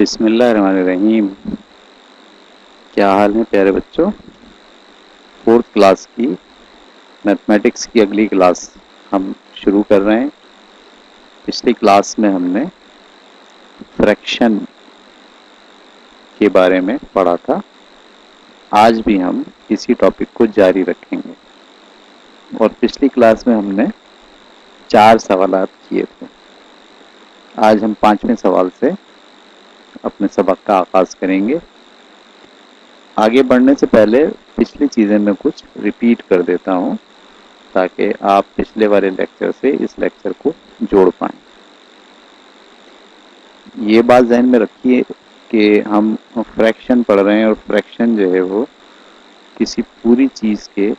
बिस्मिल्लाहिर्रहमानिर्रहीम। क्या हाल है प्यारे बच्चों। फोर्थ क्लास की मैथमेटिक्स की अगली क्लास हम शुरू कर रहे हैं। पिछली क्लास में हमने फ्रैक्शन के बारे में पढ़ा था। आज भी हम इसी टॉपिक को जारी रखेंगे और पिछली क्लास में हमने 4 सवालात किए थे। आज हम 5वें सवाल से अपने सबक का आगाज करेंगे। आगे बढ़ने से पहले पिछली चीज़ें मैं कुछ रिपीट कर देता हूँ ताकि आप पिछले वाले लेक्चर से इस लेक्चर को जोड़ पाएं। ये बात ध्यान में रखिए कि हम फ्रैक्शन पढ़ रहे हैं और फ्रैक्शन जो है वो किसी पूरी चीज़ के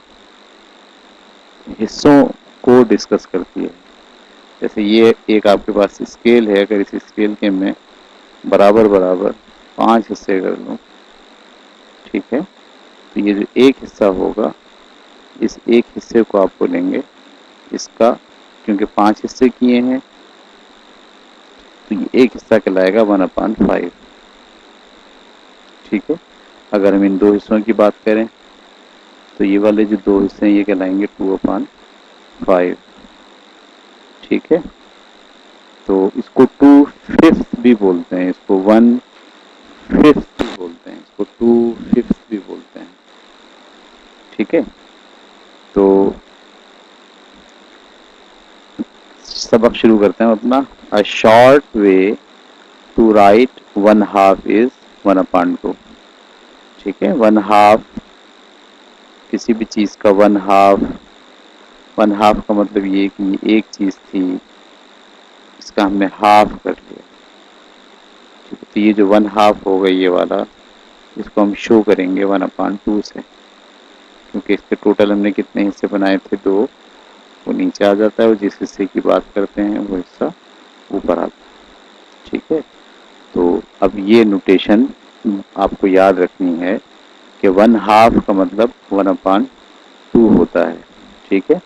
हिस्सों को डिस्कस करती है। जैसे ये एक आपके पास स्केल है, अगर इस स्केल के मैं बराबर बराबर 5 हिस्से कर लूँ, ठीक है, तो ये जो एक हिस्सा होगा इस एक हिस्से को आप बोलेंगे इसका, क्योंकि 5 हिस्से किए हैं तो ये एक हिस्सा कहलाएगा 1/5। ठीक है। अगर हम इन 2 हिस्सों की बात करें तो ये वाले जो 2 हिस्से हैं ये कहलाएंगे 2/5। ठीक है। तो इसको 2/5 भी बोलते हैं, इसको 1/5 भी बोलते हैं, इसको 2/5 भी बोलते हैं। ठीक है। तो सबक शुरू करते हैं अपना। A short way to write 1/2 is 1/2। ठीक है। 1/2 किसी भी चीज़ का 1/2 का मतलब ये कि ये एक चीज़ थी, इसका हमने हाफ कर लिया। ठीक है। तो ये जो 1/2 होगा ये वाला, इसको हम शो करेंगे 1/2 से, क्योंकि इसके टोटल हमने कितने हिस्से बनाए थे, 2। वो नीचे आ जाता है और जिस हिस्से की बात करते हैं वो हिस्सा ऊपर आता है। ठीक है। तो अब ये नोटेशन आपको याद रखनी है कि 1/2 का मतलब 1/2 होता है। ठीक है।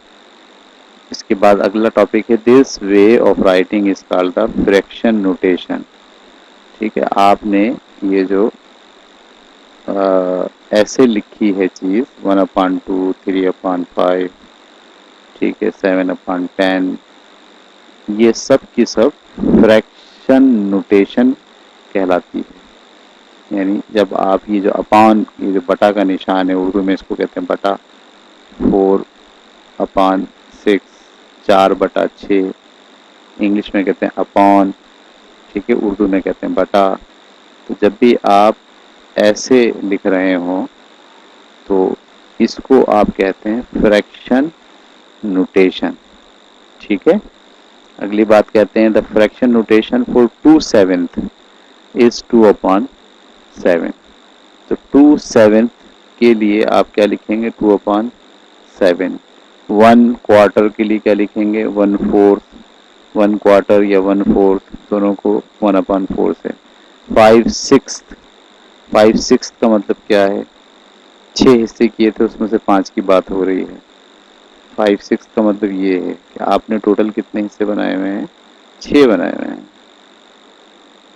इसके बाद अगला टॉपिक है this way of writing is called the fraction notation. ठीक है। आपने ये जो ऐसे लिखी है चीज़ 1/2, 3/5, ठीक है, 7/10, ये सब की सब फ्रैक्शन नोटेशन कहलाती है। यानी जब आप ये जो अपॉन, ये जो बटा का निशान है, उर्दू में इसको कहते हैं बटा, 4/6, 4/6, इंग्लिश में कहते हैं अपॉन, ठीक है, उर्दू में कहते हैं बटा। तो जब भी आप ऐसे लिख रहे हो तो इसको आप कहते हैं फ्रैक्शन नोटेशन। ठीक है। अगली बात कहते हैं the fraction notation for 2/7 is 2/7। तो 2/7 के लिए आप क्या लिखेंगे, 2/7। 1/4 के लिए क्या लिखेंगे, 1/4। 1/4 या 1/4 दोनों को 1/4 से। 5/6, 5/6 का मतलब क्या है, 6 हिस्से किए थे उसमें से 5 की बात हो रही है। 5/6 का मतलब ये है कि आपने टोटल कितने हिस्से बनाए हुए हैं, 6 बनाए हुए हैं।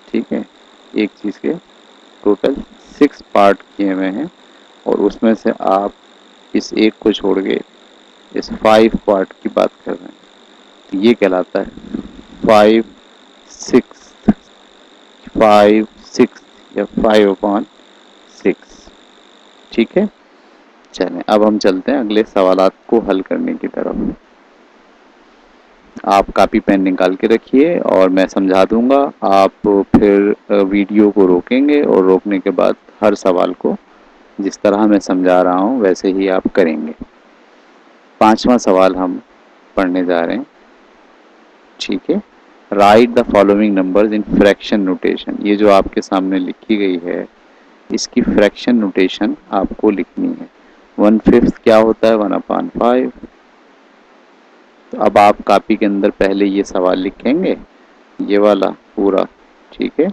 ठीक है। एक चीज़ के टोटल 6 पार्ट किए हुए हैं और उसमें से आप इस एक को छोड़ के इस 5 पार्ट की बात कर रहे हैं, तो ये कहलाता है 5/6, 5/6 या 5/6। ठीक है। चलें अब हम चलते हैं अगले सवालात को हल करने की तरफ। आप कापी पेन निकाल के रखिए और मैं समझा दूंगा। आप फिर वीडियो को रोकेंगे और रोकने के बाद हर सवाल को जिस तरह मैं समझा रहा हूँ वैसे ही आप करेंगे। 5वां सवाल हम पढ़ने जा रहे हैं। ठीक है। Right the following numbers in fraction notation. ये जो आपके सामने लिखी गई है इसकी फ्रैक्शन नोटेशन आपको लिखनी है। 1/5 क्या होता है, 1/5। तो अब आप कापी के अंदर पहले ये सवाल लिखेंगे, ये वाला पूरा। ठीक है।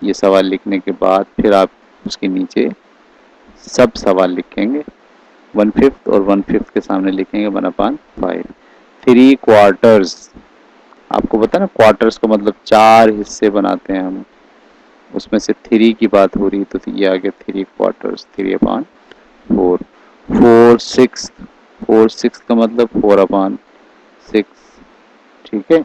ये सवाल लिखने के बाद फिर आप उसके नीचे सब सवाल लिखेंगे। 1/5 और 1/5 के सामने लिखेंगे 1/5। 3/4, आपको पता है ना क्वार्टर्स का मतलब 4 हिस्से बनाते हैं हम। उसमें से 3 की बात हो रही तो ये आ गया 3/4, 3/4। 4/6 का मतलब 4/6, ठीक है।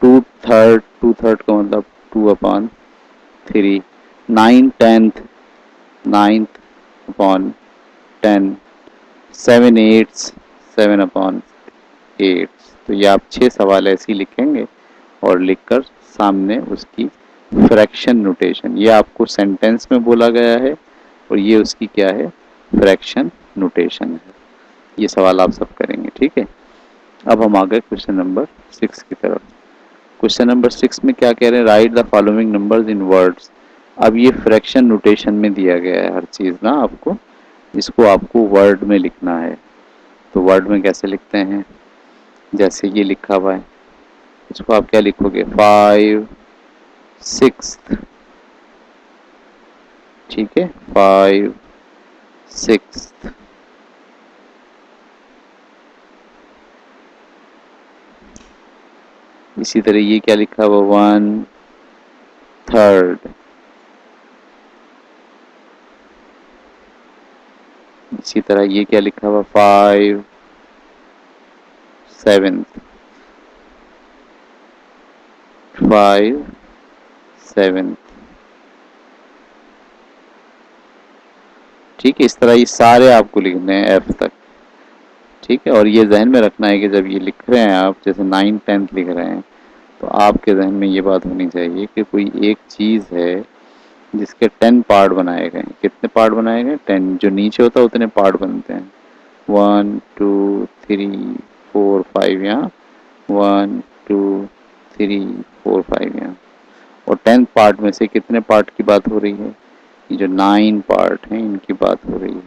2/3 का मतलब 2/3। 9/10, 9/10। 7/8, 7/8। तो ये आप 6 सवाल ऐसे ही लिखेंगे और लिखकर सामने उसकी फ्रैक्शन नोटेशन, ये आपको सेंटेंस में बोला गया है और ये उसकी क्या है, फ्रैक्शन नोटेशन है। ये सवाल आप सब करेंगे, ठीक है। अब हम आ गए क्वेश्चन नंबर 6 की तरफ। क्वेश्चन नंबर 6 में क्या कह रहे हैं, right the following numbers in words. अब ये फ्रैक्शन नोटेशन में दिया गया है हर चीज ना आपको, इसको आपको वर्ड में लिखना है। तो वर्ड में कैसे लिखते हैं, जैसे ये लिखा हुआ है, इसको आप क्या लिखोगे, 5/6, ठीक है, 5/6। इसी तरह ये क्या लिखा हुआ, 1/3। इसी तरह ये क्या लिखा हुआ, 5/7, 5/7, ठीक है। इस तरह ये सारे आपको लिखने हैं एफ तक, ठीक है। और ये जहन में रखना है कि जब ये लिख रहे हैं आप, जैसे 9/10 लिख रहे हैं, तो आपके जहन में ये बात होनी चाहिए कि कोई एक चीज़ है जिसके 10 पार्ट बनाए गए हैं। कितने पार्ट बनाए गए, 10। जो नीचे होता है उतने पार्ट बनते हैं, 1 2 3 4 5 यहाँ, 1 2 3 4 5 यहाँ। और 10 पार्ट में से कितने पार्ट की बात हो रही है, ये जो 9 पार्ट हैं इनकी बात हो रही है।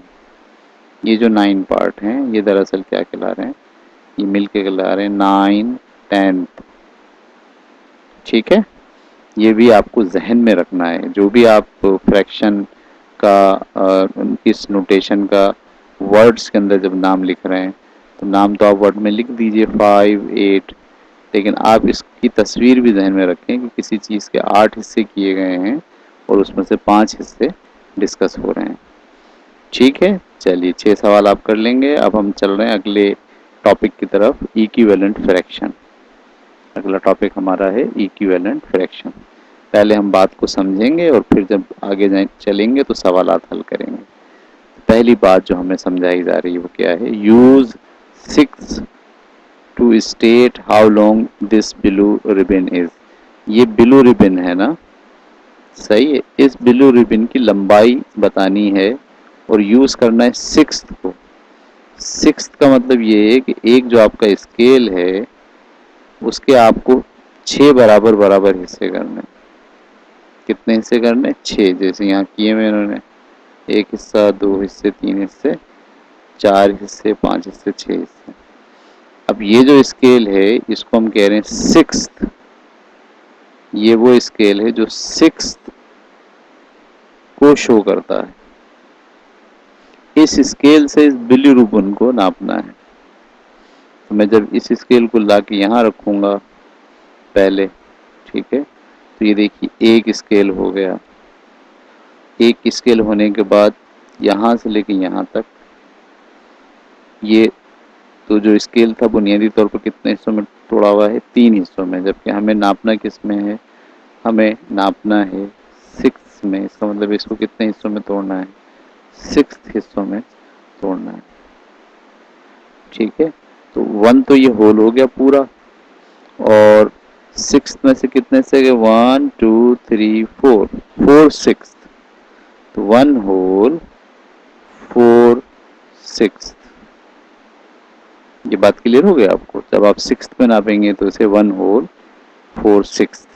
ये जो 9 पार्ट हैं ये दरअसल क्या कहला रहे हैं, ये मिलके कहला रहे हैं 9/10, ठीक है। ये भी आपको जहन में रखना है, जो भी आप फ्रैक्शन का इस नोटेशन का वर्ड्स के अंदर जब नाम लिख रहे हैं, तो नाम तो आप वर्ड में लिख दीजिए 5/8, लेकिन आप इसकी तस्वीर भी जहन में रखें कि किसी चीज़ के 8 हिस्से किए गए हैं और उसमें से 5 हिस्से डिस्कस हो रहे हैं, ठीक है। चलिए 6 सवाल आप कर लेंगे। अब हम चल रहे हैं अगले टॉपिक की तरफ, इक्विवेलेंट फ्रैक्शन। अगला टॉपिक हमारा है इक्विवेलेंट फ्रैक्शन। पहले हम बात को समझेंगे और फिर जब आगे जाए चलेंगे तो सवालात हल करेंगे। पहली बात जो हमें समझाई जा रही है वो क्या है, use 6 to state how long this blue ribbon is. ये ब्लू रिबन है ना, सही है। इस ब्लू रिबन की लंबाई बतानी है और यूज करना है 6 को। 6 का मतलब ये है कि एक जो आपका स्केल है उसके आपको 6 बराबर बराबर हिस्से करने। कितने हिस्से करने, 6, जैसे यहाँ किए में इन्होंने, एक हिस्सा, 2 हिस्से, 3 हिस्से, 4 हिस्से, 5 हिस्से, 6 हिस्से। अब ये जो स्केल है इसको हम कह रहे हैं 6th। ये वो स्केल है जो 6th को शो करता है। इस स्केल से इस बिली रूबन को नापना है। तो मैं जब इस स्केल को ला के यहाँ रखूंगा पहले, ठीक है, तो ये देखिए एक स्केल हो गया। एक स्केल होने के बाद यहाँ से लेके यहाँ तक, ये तो जो स्केल था बुनियादी तौर पर कितने हिस्सों में तोड़ा हुआ है, 3 हिस्सों में, जबकि हमें नापना किस में है, हमें नापना है 6 में। इसका मतलब इसको कितने हिस्सों में तोड़ना है, 6 हिस्सों में तोड़ना है, ठीक है। तो 1 तो ये होल हो गया पूरा, और 6 में से कितने से गए, 1 2 3 4, 4/6। तो 1 होल 4/6। ये बात क्लियर हो गई आपको, जब आप 6 में नापेंगे तो इसे 1 होल 4/6,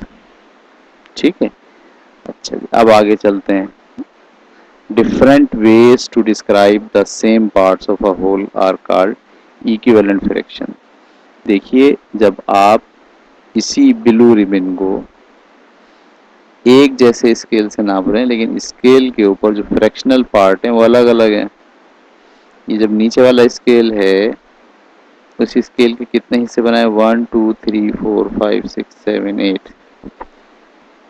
ठीक है। अच्छा जी, अब आगे चलते हैं। Different ways to describe the same parts of a whole are called equivalent fraction. देखिए जब आप इसी ब्लू रिबन को एक जैसे स्केल से नाप रहे हैं, लेकिन स्केल के ऊपर जो फ्रैक्शनल पार्ट हैं वो अलग अलग हैं। ये जब नीचे वाला स्केल है, उस स्केल के कितने हिस्से बनाए, 1 2 3 4 5 6 7 8।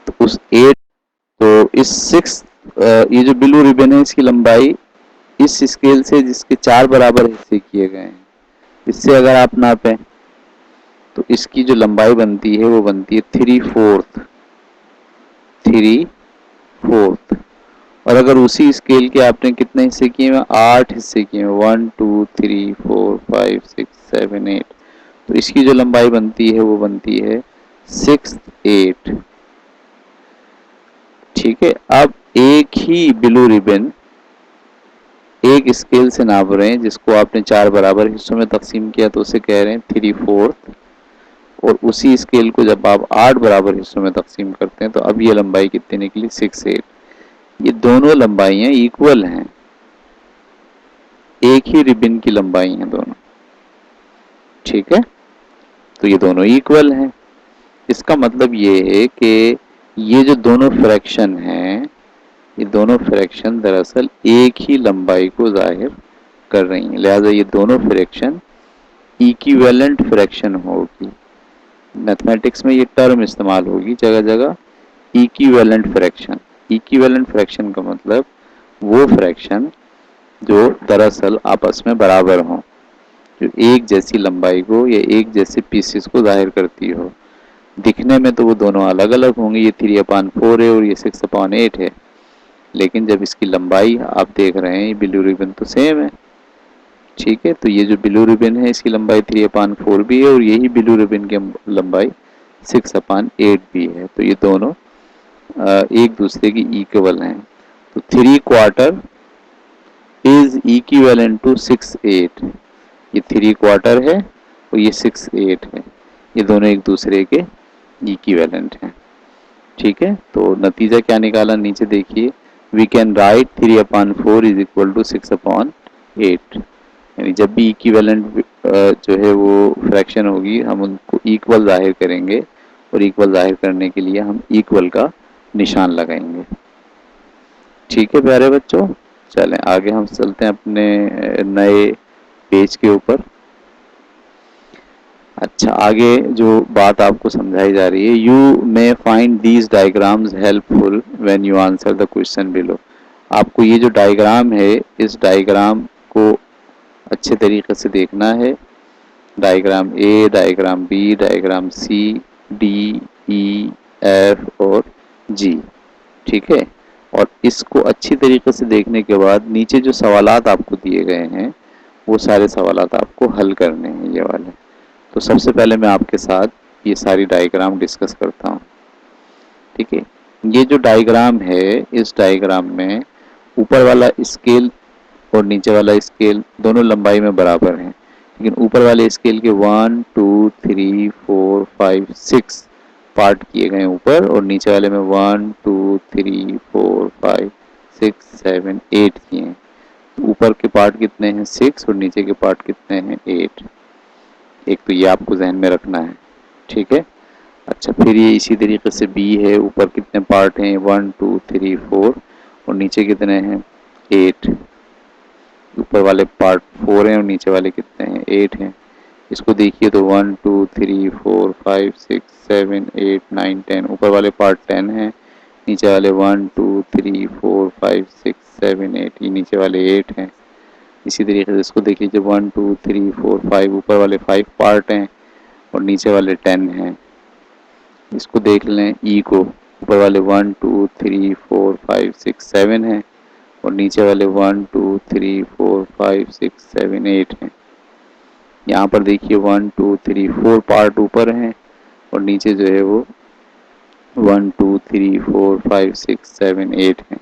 तो उस 8 तो इस सिक्स ये जो ब्लू रिबन है इसकी लंबाई इस स्केल से जिसके 4 बराबर हिस्से किए गए हैं, इससे अगर आप नापें तो इसकी जो लंबाई बनती है वो बनती है 3/4, 3/4। और अगर उसी स्केल के आपने कितने हिस्से किए हैं, 8 हिस्से किए हैं, 1 2 3 4 5 6 7 8, तो इसकी जो लंबाई बनती है वो बनती है 6/8। ठीक है, अब एक ही ब्लू रिबन एक स्केल से नाप रहे हैं जिसको आपने 4 बराबर हिस्सों में तकसीम किया तो उसे कह रहे हैं 3/4, और उसी स्केल को जब आप 8 बराबर हिस्सों में तकसीम करते हैं तो अब ये लंबाई कितनी निकली, 6/8। ये दोनों लंबाइयां इक्वल हैं, एक ही रिबन की लंबाई हैं दोनों। ठीक है, तो ये दोनों इक्वल हैं। इसका मतलब ये है कि ये जो दोनों फ्रैक्शन हैं, ये दोनों फ्रैक्शन दरअसल एक ही लंबाई को जाहिर कर रही हैं, लिहाजा ये दोनों फ्रैक्शन इक्विवेलेंट फ्रैक्शन होगी। मैथमेटिक्स में ये टर्म इस्तेमाल होगी जगह जगह, इक्विवेलेंट फ्रैक्शन। इक्विवेलेंट फ्रैक्शन का मतलब वो फ्रैक्शन जो दरअसल आपस में बराबर हों, जो एक जैसी लंबाई को या एक जैसे पीसेस को जाहिर करती हो। दिखने में तो वो दोनों अलग अलग होंगे, ये 3/4 है और ये 6/8 है, लेकिन जब इसकी लंबाई आप देख रहे हैं ब्लू रिबन तो सेम है। ठीक है, तो ये जो ब्लू रिबन है इसकी लंबाई 3/4 भी है और यही ब्लू रिबन की लंबाई 6/8 भी है, तो ये दोनों एक दूसरे की इक्वल हैं। तो 3/4 इज इक्विवेलेंट टू 6/8। ये 3/4 है और ये 6/8 है, ये दोनों एक दूसरे के इक्विवेलेंट हैं। ठीक है, तो नतीजा क्या निकाला नीचे देखिए, we can write 3/4 is equal to 6/8। यानी जब भी इक्विवेलेंट जो है वो फ्रैक्शन होगी हम उनको इक्वल जाहिर करेंगे, और इक्वल जाहिर करने के लिए हम इक्वल का निशान लगाएंगे। ठीक है प्यारे बच्चों, चलें आगे हम चलते हैं अपने नए पेज के ऊपर। अच्छा, आगे जो बात आपको समझाई जा रही है, you may find these diagrams helpful when you answer the question below. आपको ये जो डायग्राम है इस डायग्राम को अच्छे तरीके से देखना है। Diagram A, diagram B, diagram C, D, E, F और जी। ठीक है, और इसको अच्छी तरीके से देखने के बाद नीचे जो सवालात आपको दिए गए हैं वो सारे सवालात आपको हल करने हैं, ये वाले। तो सबसे पहले मैं आपके साथ ये सारी डायग्राम डिस्कस करता हूँ। ठीक है, ये जो डायग्राम है इस डायग्राम में ऊपर वाला स्केल और नीचे वाला स्केल दोनों लंबाई में बराबर हैं, लेकिन ऊपर वाले स्केल के 1 2 3 4 5 6 पार्ट किए गए ऊपर, और नीचे वाले में 1 2 3 4 5 6 7 8 किए हैं। तो ऊपर के पार्ट कितने हैं 6 और नीचे के पार्ट कितने हैं 8। एक तो ये आपको जहन में रखना है। ठीक है, अच्छा फिर ये इसी तरीके से बी है, ऊपर कितने पार्ट हैं 1 2 3 4 और नीचे कितने हैं 8। ऊपर वाले पार्ट 4 हैं और नीचे वाले कितने हैं 8 हैं। इसको देखिए तो 1 2 3 4 5 6 7 8 9 10, ऊपर वाले पार्ट 10 हैं, नीचे वाले 1 2 3 4 5 6 7 8, ये नीचे वाले 8 हैं। इसी तरीके से इसको देख लीजिए 1 2 3 4 5, ऊपर वाले 5 पार्ट हैं और नीचे वाले 10 हैं। इसको देख लें ई को, ऊपर वाले 1 2 3 4 5 6 7 हैं और नीचे वाले 1 2 3 4 5 6 7 8 हैं। यहाँ पर देखिए 1 2 3 4 पार्ट ऊपर हैं और नीचे जो है वो 1 2 3 4 5 6 7 8 हैं।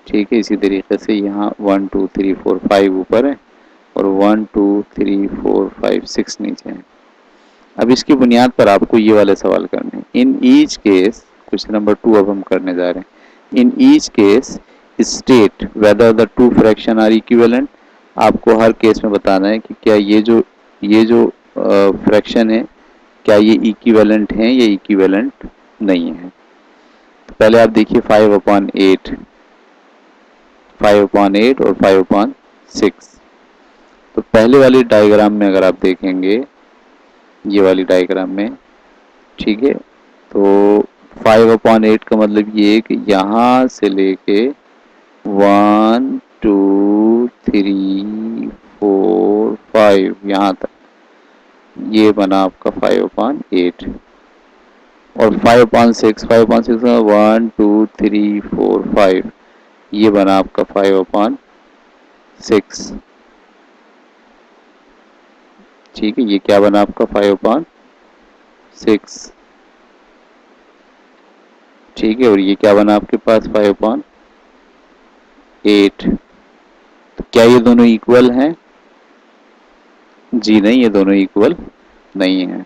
ठीक है, इसी तरीके से यहाँ 1 2 3 4 5 ऊपर है और 1 2 3 4 5 6 नीचे हैं। अब इसकी बुनियाद पर आपको ये वाले सवाल करने हैं। In each case, question number 2 अब हम करने जा रहे हैं। In each case state whether the two fraction are equivalent. आपको हर केस में बताना है कि क्या ये जो फ्रैक्शन है क्या ये इक्विवेलेंट हैं या इक्विवेलेंट नहीं है। तो पहले आप देखिए 5/8, 5/8 और 5/6। तो पहले वाली डायग्राम में अगर आप देखेंगे, ये वाली डायग्राम में, ठीक है, तो 5/8 का मतलब ये कि यहाँ से लेके 1 2 3 4 5 यहाँ तक ये बना आपका 5/8। और 5/6 का 1 2 3 4 5 ये बना आपका 5/6। ठीक है, ये क्या बना आपका 5/6। ठीक है, और ये क्या बना आपके पास 5/8। तो क्या ये दोनों इक्वल हैं? जी नहीं, ये दोनों इक्वल नहीं है।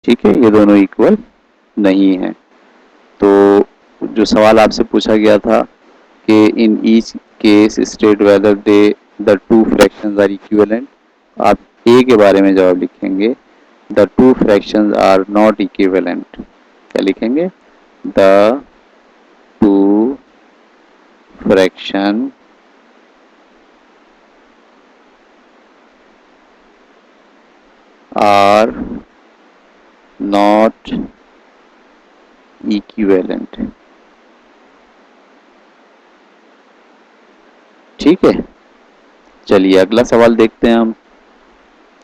ठीक है, ये दोनों इक्वल नहीं है। तो जो सवाल आपसे पूछा गया था कि in each case state whether they the two fractions are equivalent, आप ए के बारे में जवाब लिखेंगे the two fractions are not equivalent. क्या लिखेंगे? The two fraction are not equivalent. ठीक है, चलिए अगला सवाल देखते हैं हम,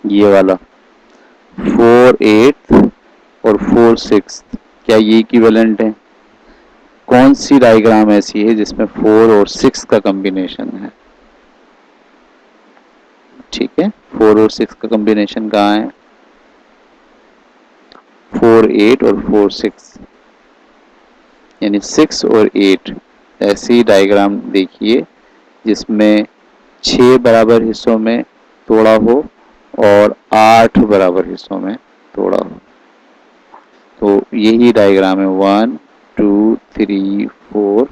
ये वाला 4/8 और 4/6 क्या ये इक्विवेलेंट है? कौन सी डायग्राम ऐसी है जिसमें 4 और 6 का कॉम्बिनेशन है? ठीक है, 4 और 6 का कॉम्बिनेशन कहाँ है? 4/8 और 4/6 यानी 6 और 8 ऐसी डायग्राम देखिए जिसमें 6 बराबर हिस्सों में तोड़ा हो और 8 बराबर हिस्सों में तोड़ा हो। तो यही डायग्राम है 1 2 3 4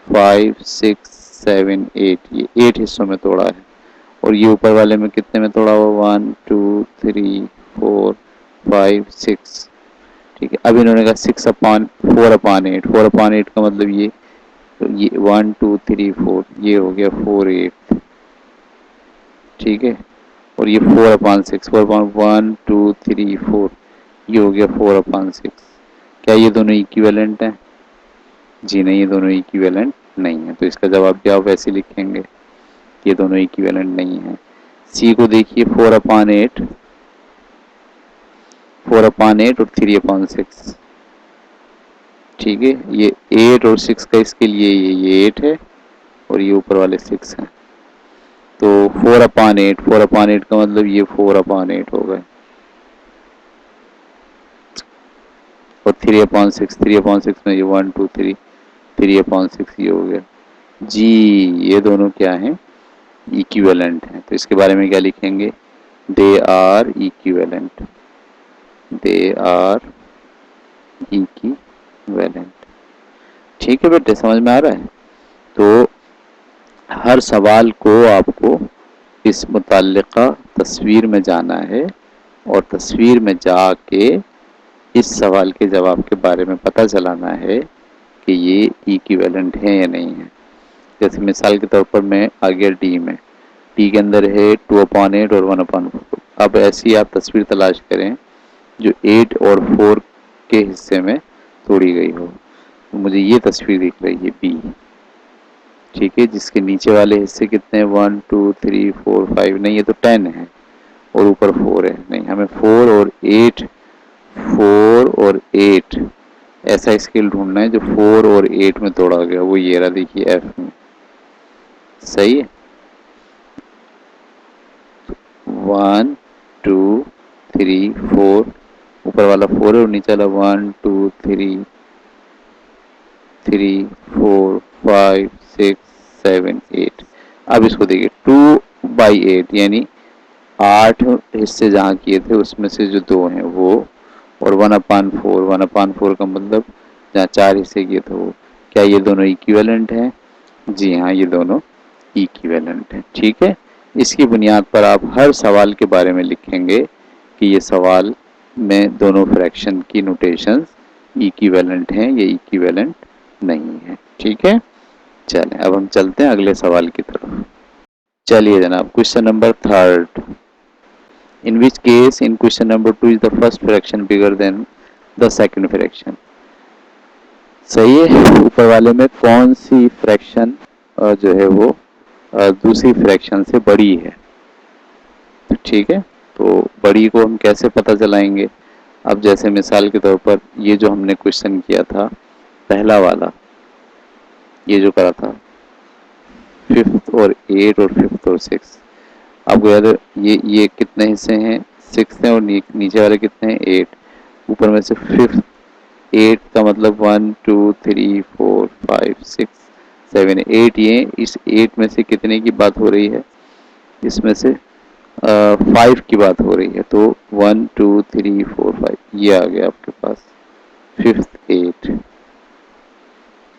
5 6 7 8, ये 8 हिस्सों में तोड़ा है। और ये ऊपर वाले में कितने में तोड़ा हुआ? 1 2 3 4 5 6। ठीक है, अब इन्होंने कहा 4/8। 4/8 का मतलब ये 1 2 3 4 ये हो गया 4/8। ठीक है, और ये 4/6 1 2 3 4 ये हो गया 4/6। क्या ये दोनों इक्विवेलेंट हैं? जी नहीं, ये दोनों इक्विवेलेंट नहीं है। तो इसका जवाब क्या आप वैसे लिखेंगे? ये दोनों इक्विवेलेंट नहीं है। सी को देखिए 4/8 और 3/6। ठीक है, ये 8 और 6 का इसके लिए ये 8 है और ये ऊपर वाले 6 हैं। तो 4/8 का मतलब ये 4/8 हो गए। और 3/6 में ये 1 2 3/6 ये हो गया। जी, ये दोनों क्या हैं? इक्विवेलेंट हैं। तो इसके बारे में क्या लिखेंगे? They are equivalent. They are equivalent. ठीक है बेटे, समझ में आ रहा है? तो हर सवाल को आपको इस मुताल्लिका तस्वीर में जाना है और तस्वीर में जाके इस सवाल के जवाब के बारे में पता चलाना है कि ये इक्विवेलेंट है या नहीं है। जैसे मिसाल के तौर पर मैं आ गया डी में, डी के अंदर है 2/8 और 1/4। अब ऐसी आप तस्वीर तलाश करें जो 8 और 4 के हिस्से में तोड़ी गई हो। तो मुझे ये तस्वीर दिख रही है बी। ठीक है, जिसके नीचे वाले हिस्से कितने हैं? 1 2 3 4 5 नहीं, ये तो 10 है और ऊपर 4 है। नहीं, हमें 4 और 8 ऐसा स्केल ढूंढना है जो 4 और 8 में तोड़ा गया। वो ये रहा, देखिए एफ में। सही है, 1 2 3 4 ऊपर वाला 4 है और नीचे वाला 1 2 3 4 5 6 7 8। अब इसको देखिए 2/8 यानी 8 हिस्से जहाँ किए थे उसमें से जो 2 हैं वो, और 1/4 का मतलब जहाँ 4 हिस्से किए थे वो। क्या ये दोनों इक्विवेलेंट हैं? जी हाँ, ये दोनों इक्विवेलेंट हैं। ठीक है, इसकी बुनियाद पर आप हर सवाल के बारे में लिखेंगे कि ये सवाल में दोनों फ्रैक्शन की नोटेशंस इक्विवेलेंट हैं या इक्विवेलेंट नहीं है। ठीक है, चलें अब हम चलते हैं अगले सवाल की तरफ। चलिए जनाब, question number 3। In which case in question number 2 is the first fraction bigger than the second fraction. सही है। ऊपर वाले में कौन सी फ्रैक्शन जो है वो दूसरी फ्रैक्शन से बड़ी है। ठीक है, तो बड़ी को हम कैसे पता चलाएंगे। अब जैसे मिसाल के तौर पर ये जो हमने क्वेश्चन किया था पहला वाला, ये जो करा था 5th और 8 और 5th और 6, आपको याद है ये कितने हिस्से हैं, 6 हैं और नीचे वाले कितने हैं, 8। ऊपर में से 5th 8 का मतलब 1 2 3 4 5 6 7 8, ये इस 8 में से कितने की बात हो रही है, इसमें से 5 की बात हो रही है। तो 1 2 3 4 5 ये आ गया आपके पास 5th 8।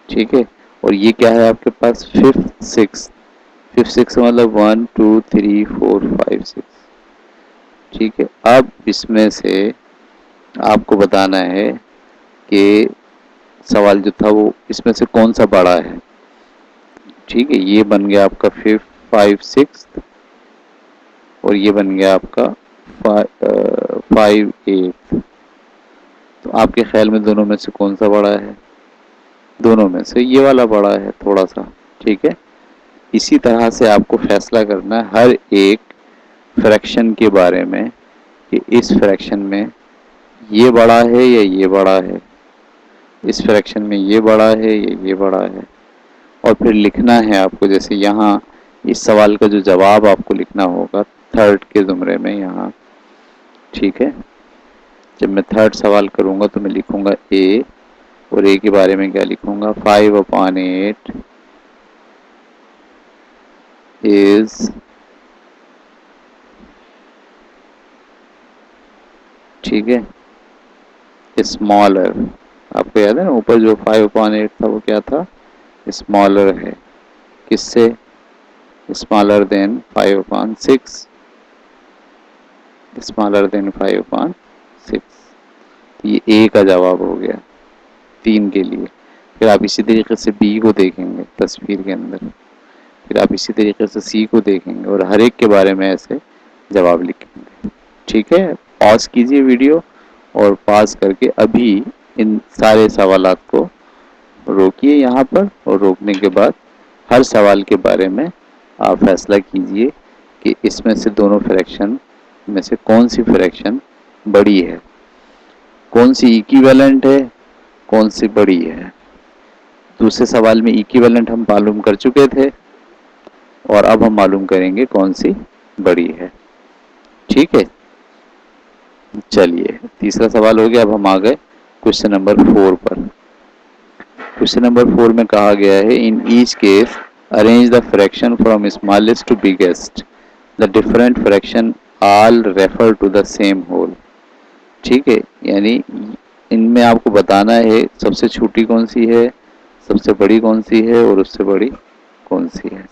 ठीक है, और ये क्या है आपके पास 5th 6। 5th 6 मतलब 1 2 3 4 5 6। ठीक है, अब इसमें से आपको बताना है कि सवाल जो था वो इसमें से कौन सा बड़ा है। ठीक है, ये बन गया आपका 5 6 और ये बन गया आपका 5 8। तो आपके ख्याल में दोनों में से कौन सा बड़ा है। दोनों में से ये वाला बड़ा है थोड़ा सा। ठीक है, इसी तरह से आपको फैसला करना है हर एक फ्रैक्शन के बारे में कि इस फ्रैक्शन में ये बड़ा है या ये बड़ा है, इस फ्रैक्शन में ये बड़ा है या ये बड़ा है। और फिर लिखना है आपको, जैसे यहाँ इस सवाल का जो जवाब आपको लिखना होगा थर्ड के ज़ुमरे में यहाँ। ठीक है, जब मैं थर्ड सवाल करूँगा तो मैं लिखूँगा ए, और ए के बारे में क्या लिखूँगा 5/8 इज, ठीक है, स्मॉलर। आपको याद है ना ऊपर जो 5/8 था वो क्या था, स्मॉलर है किससे, स्मॉलर देन 5/6, स्मॉलर देन 5/6। ये ए का जवाब हो गया 3 के लिए। फिर आप इसी तरीके से बी को देखेंगे तस्वीर के अंदर, फिर आप इसी तरीके से सी को देखेंगे और हर एक के बारे में ऐसे जवाब लिखेंगे। ठीक है, पॉज कीजिए वीडियो और पॉज करके अभी इन सारे सवालात को रोकिए यहाँ पर, और रोकने के बाद हर सवाल के बारे में आप फैसला कीजिए कि इसमें से दोनों फ्रैक्शन में से कौन सी फ्रैक्शन बड़ी है, कौन सी इक्विवेलेंट है, कौन सी बड़ी है। दूसरे सवाल में इक्विवेलेंट हम मालूम कर चुके थे और अब हम मालूम करेंगे कौन सी बड़ी है। ठीक है, चलिए तीसरा सवाल हो गया। अब हम आ गए क्वेश्चन नंबर 4 पर। क्वेश्चन नंबर 4 में कहा गया है in each case arrange the fraction from smallest to biggest, the different fraction all refer to the same whole. ठीक है, यानी इनमें आपको बताना है सबसे छोटी कौन सी है, सबसे बड़ी कौन सी है और उससे बड़ी कौन सी है।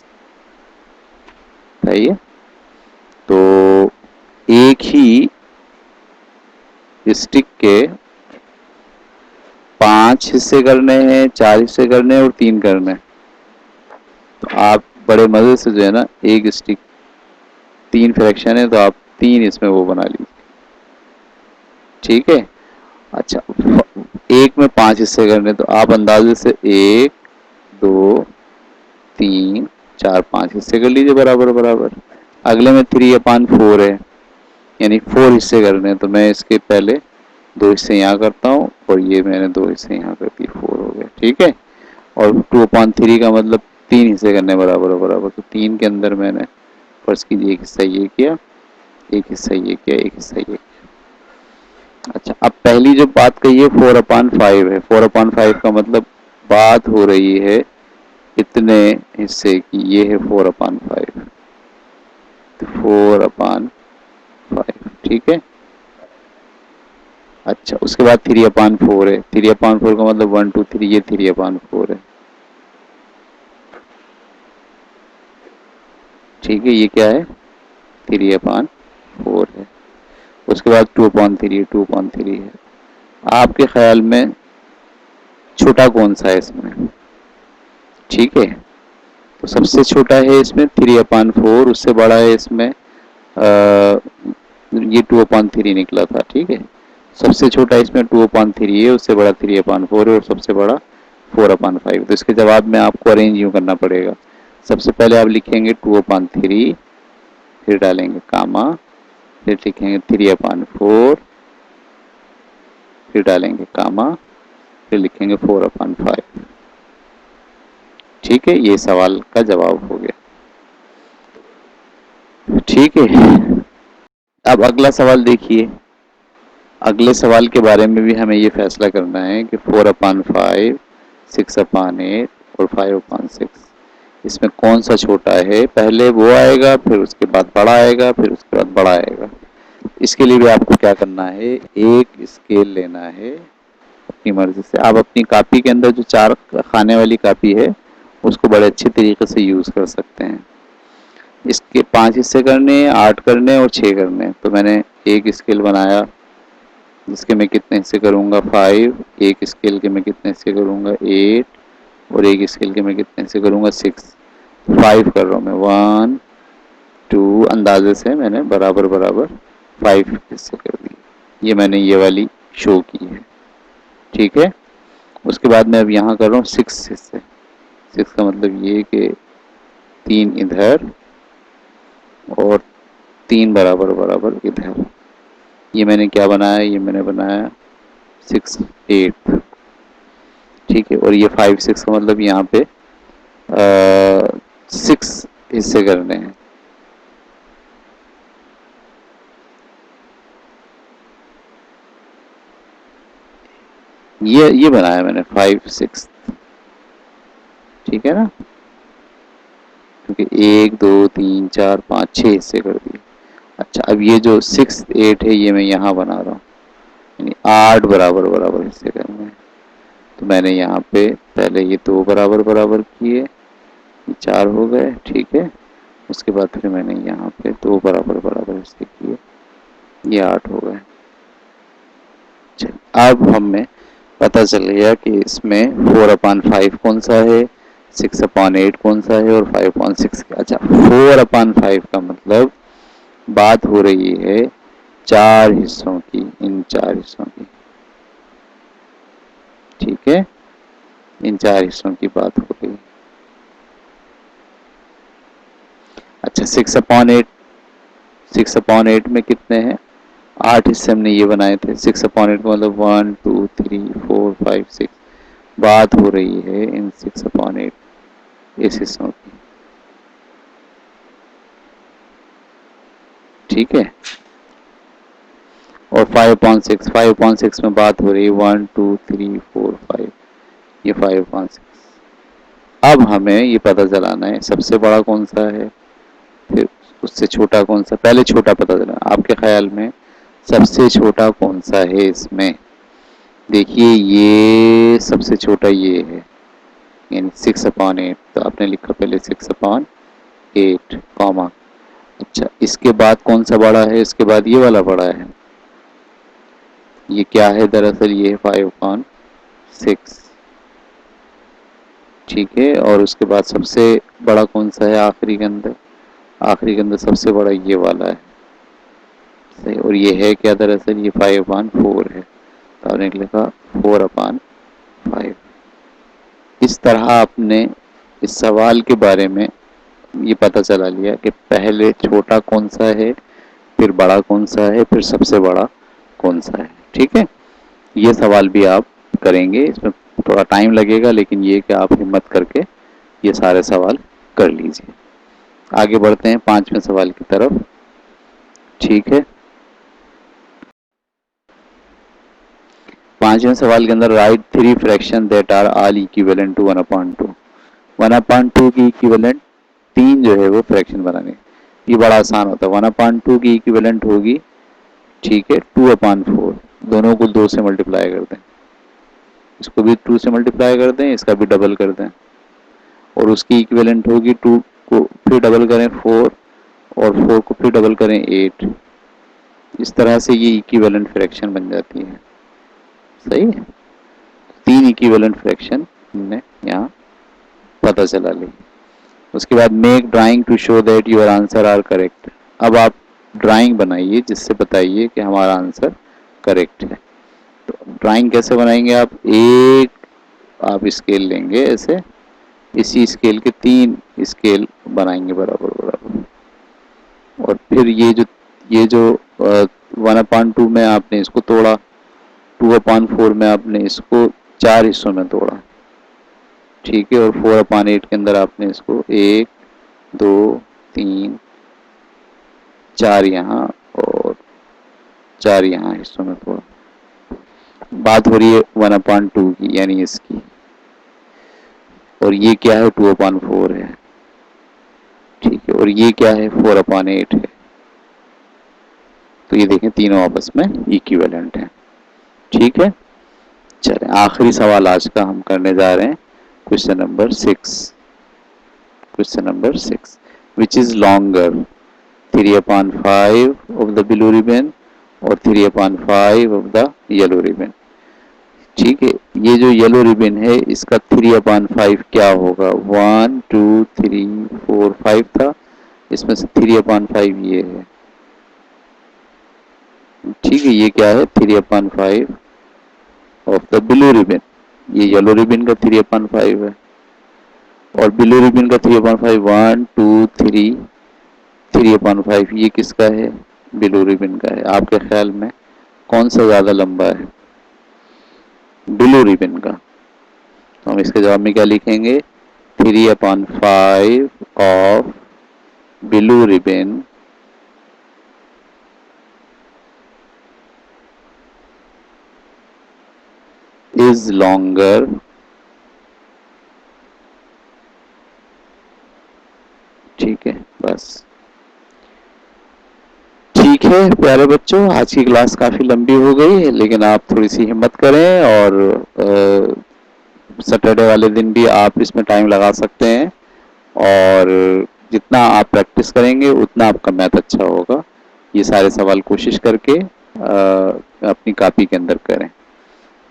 सही है, तो एक ही स्टिक के 5 हिस्से करने हैं, 4 हिस्से करने हैं और 3 करने हैं। तो आप बड़े मजे से जो है ना, एक स्टिक 3 फ्रैक्शन है तो आप 3 इसमें वो बना लीजिए। ठीक है, अच्छा एक में 5 हिस्से करने तो आप अंदाजे से 1 2 3 4 5 हिस्से कर लीजिए बराबर बराबर। अगले में 3/4 है, यानी 4 हिस्से करने हैं तो मैं इसके पहले 2 हिस्से यहाँ करता हूँ और ये मैंने 2 हिस्से यहाँ कर दिए, 4 हो गया। ठीक है, और 2/3 का मतलब 3 हिस्से करने बराबर बराबर, तो 3 के अंदर मैंने फर्ज कीजिए एक हिस्सा ये किया, एक हिस्सा ये किया, एक हिस्सा ये किया। अच्छा, अब पहली जो बात कही है 4/5 है। 4/5 का मतलब बात हो रही है इतने हिस्से की, ये है 4/5, तो 4/5। ठीक है, अच्छा उसके बाद 3/4 है। 3/4 का मतलब 1 2 3, ये 3/4 है। ठीक है, ये क्या है 3/4 है। उसके बाद 2/3 है। आपके ख्याल में छोटा कौन सा है इसमें। ठीक है, तो सबसे छोटा है इसमें 3/4, उससे बड़ा है इसमें ये 2/3 निकला था, ठीक है। सबसे छोटा इसमें 2/3 है, उससे बड़ा 3/4 है और सबसे बड़ा 4/5। तो इसके जवाब में आपको अरेंज यूँ करना पड़ेगा। सबसे पहले आप लिखेंगे 2/3, फिर डालेंगे कामा, फिर लिखेंगे 3/4, फिर डालेंगे कामा, फिर लिखेंगे 4/5। ठीक है, ये सवाल का जवाब हो गया। ठीक है, अब अगला सवाल देखिए। अगले सवाल के बारे में भी हमें ये फैसला करना है कि 4/5, 6/8 और 5/6 इसमें कौन सा छोटा है। पहले वो आएगा, फिर उसके बाद बड़ा आएगा, फिर उसके बाद बड़ा आएगा। इसके लिए भी आपको क्या करना है, एक स्केल लेना है अपनी मर्जी से। आप अपनी कॉपी के अंदर जो 4 खाने वाली कॉपी है उसको बड़े अच्छे तरीके से यूज़ कर सकते हैं। इसके 5 हिस्से करने हैं, 8 करने हैं और 6 करने हैं। तो मैंने एक स्केल बनाया जिसके मैं कितने हिस्से करूँगा 5, एक स्केल के मैं कितने हिस्से करूँगा 8 और एक स्केल के मैं कितने हिस्से करूँगा 6। 5 कर रहा हूँ मैं, 1 2, अंदाजे से मैंने बराबर बराबर 5 हिस्से कर दिए। ये मैंने ये वाली शो की है, ठीक है। उसके बाद मैं अब यहाँ कर रहा हूँ 6 हिस्से। 6 का मतलब ये कि 3 इधर और 3 बराबर बराबर इधर। ये मैंने क्या बनाया, ये मैंने बनाया 6 8, ठीक है। और ये 5 6 का मतलब यहाँ पे 6 हिस्से करने हैं। ये बनाया मैंने 5 6, ठीक है ना, क्योंकि 1 2 3 4 5 6 हिस्से कर दिए। अच्छा, अब ये जो 6 8 है ये मैं यहाँ बना रहा हूँ, यानी 8 बराबर बराबर हिस्से करने हैं। तो मैंने यहाँ पे पहले ये 2 बराबर बराबर किए, ये 4 हो गए, ठीक है। उसके बाद फिर मैंने यहाँ पे 2 बराबर बराबर हिस्से किए, ये 8 हो गए। अब हमें पता चल गया कि इसमें 4/5 कौन सा है, 6/8 कौन सा है और 5/6। अच्छा, 4/5 का मतलब बात हो रही है 4 हिस्सों की, इन 4 हिस्सों की, ठीक है। इन 4 हिस्सों की बात हो रही है। अच्छा, 6/8 में कितने हैं, 8 हिस्से हमने ये बनाए थे। 6/8 का मतलब 1 2 3 4 5 6। बात हो रही है इन 6/8 इस हिस्सों की, ठीक है। और 5/6 में बात हो रही है 1 2 3 4 5, ये 5/6। अब हमें ये पता चलाना है सबसे बड़ा कौन सा है, फिर उससे छोटा कौन सा। पहले छोटा पता चला, आपके ख्याल में सबसे छोटा कौन सा है इसमें। देखिए, ये सबसे छोटा ये है, यानी 6/8। तो आपने लिखा पहले 6/8 कॉमा। अच्छा, इसके बाद कौन सा बड़ा है, इसके बाद ये वाला बड़ा है। ये क्या है, दरअसल ये है 5/6, ठीक है। और उसके बाद सबसे बड़ा कौन सा है आखिरी के अंदर, आखिरी के अंदर सबसे बड़ा ये वाला है, सही। और ये है क्या, दरअसल ये 5/4 है। तो आपने लिखा 4/5। इस तरह आपने इस सवाल के बारे में ये पता चला लिया कि पहले छोटा कौन सा है, फिर बड़ा कौन सा है, फिर सबसे बड़ा कौन सा है, ठीक है। ये सवाल भी आप करेंगे, इसमें थोड़ा टाइम लगेगा, लेकिन ये कि आप हिम्मत करके ये सारे सवाल कर लीजिए। आगे बढ़ते हैं 5वें सवाल की तरफ, ठीक है। 5वें सवाल के अंदर write 3 fraction that are all equivalent to 1/2। 1/2 की इक्विवेलेंट 3 जो है वो फ्रैक्शन बनाने, ये बड़ा आसान होता है। 1/2 की इक्विवेलेंट होगी, ठीक है, 2/4। दोनों को 2 से मल्टीप्लाई कर दें, इसको भी 2 से मल्टीप्लाई कर दें, इसका भी डबल कर दें, और उसकी इक्विवेलेंट होगी 2 को फिर डबल करें 4, और 4 को फिर डबल करें 8। इस तरह से ये इक्विवेलेंट फ्रैक्शन बन जाती है, सही है। 3 इक्विवेलेंट फ्रैक्शन हमने यहाँ पता चला ली। उसके बाद make drawing to show that your answer are correct. अब आप ड्राइंग बनाइए जिससे बताइए कि हमारा आंसर करेक्ट है। तो ड्राइंग कैसे बनाएंगे आप स्केल लेंगे ऐसे, इसी स्केल के 3 स्केल बनाएंगे बराबर बराबर, और फिर ये जो 1/2 में आपने इसको तोड़ा, 2/4 में आपने इसको 4 हिस्सों में तोड़ा, ठीक है, और 4/8 के अंदर आपने इसको 1 2 3 4 यहाँ और 4 यहाँ हिस्सों में तोड़ा। बात हो रही है 1/2 की, यानी इसकी, और ये क्या है 2/4 है, ठीक है, और ये क्या है 4/8 है। तो ये देखें तीनों आपस में इक्विवेलेंट हैं, ठीक है। चलें आखिरी सवाल आज का हम करने जा रहे हैं, question number 6 which is longer 3/5 of the blue ribbon और 3/5 ऑफ द येलो रिबन। ठीक है, ये जो येलो रिबन है इसका 3/5 क्या होगा, 1 2 3 4 5 था, इसमें से 3/5 ये है, ठीक है। ये क्या है 3/5 ऑफ द ब्लू रिबन, ये येलो रिबन का 3/5 है, और ब्लू रिबन का 3/5 1 2 3 3/5 ये किसका है, ब्लू रिबन का है। आपके ख्याल में कौन सा ज्यादा लंबा है, ब्लू रिबन का। तो हम इसके जवाब में क्या लिखेंगे, 3/5 of blue ribbon is longer, ठीक है, बस। ठीक है प्यारे बच्चों, आज की क्लास काफ़ी लंबी हो गई है, लेकिन आप थोड़ी सी हिम्मत करें और सैटरडे वाले दिन भी आप इसमें टाइम लगा सकते हैं, और जितना आप प्रैक्टिस करेंगे उतना आपका मैथ अच्छा होगा। ये सारे सवाल कोशिश करके अपनी कॉपी के अंदर करें।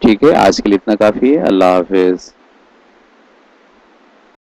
ठीक है, आज के लिए इतना काफ़ी है। अल्लाह हाफिज़।